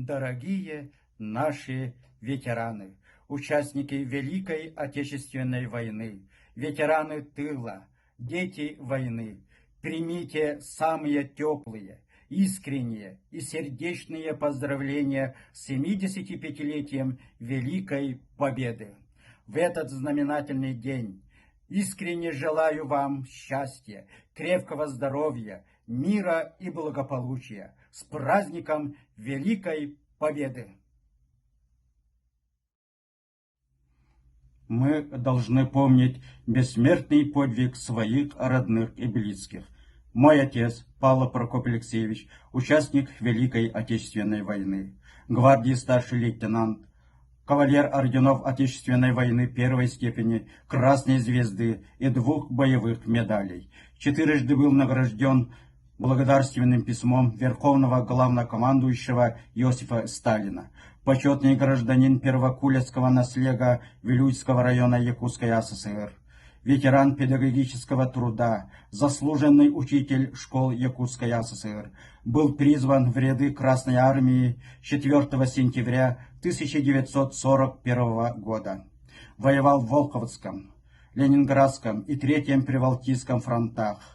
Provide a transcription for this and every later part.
дорогие наши ветераны, участники Великой Отечественной войны, ветераны тыла, дети войны, примите самые теплые, искренние и сердечные поздравления с 75-летием Великой Победы. В этот знаменательный день искренне желаю вам счастья, крепкого здоровья, мира и благополучия. С праздником Великой Победы! Мы должны помнить бессмертный подвиг своих родных и близких. Мой отец, Павел Прокоп Алексеевич, участник Великой Отечественной войны, гвардии старший лейтенант, кавалер орденов Отечественной войны первой степени, Красной Звезды и 2 боевых медалей. 4-жды был награжден благодарственным письмом Верховного Главнокомандующего Иосифа Сталина. Почетный гражданин Первокулецкого наслега Вилюйского района Якутской АССР. Ветеран педагогического труда, заслуженный учитель школ Якутской АССР. Был призван в ряды Красной Армии 4 сентября 1941 года. Воевал в Волховском, Ленинградском и Третьем Прибалтийском фронтах.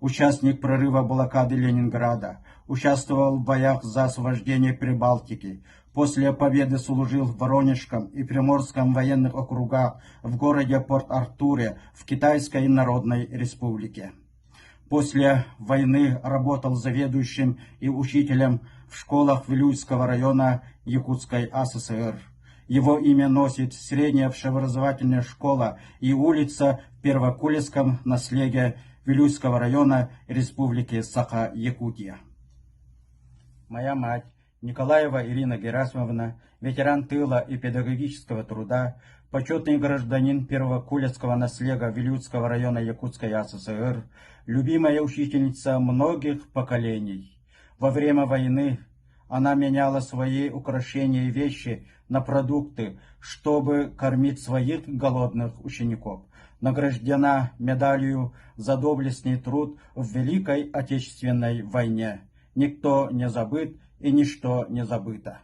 Участник прорыва блокады Ленинграда, участвовал в боях за освобождение Прибалтики. После победы служил в Воронежском и Приморском военных округах, в городе Порт-Артуре в Китайской Народной Республике. После войны работал заведующим и учителем в школах Вилюйского района Якутской АССР. Его имя носит средняя общеобразовательная школа и улица в Первокулецком наслеге Вилюйского района Республики Саха-Якутия. Моя мать, Николаева Ирина Герасимовна, ветеран тыла и педагогического труда, почетный гражданин Первокулецкого наслега Вилюйского района Якутской АССР, любимая учительница многих поколений. Во время войны она меняла свои украшения и вещи на продукты, чтобы кормить своих голодных учеников. Награждена медалью за доблестный труд в Великой Отечественной войне. Никто не забыт и ничто не забыто.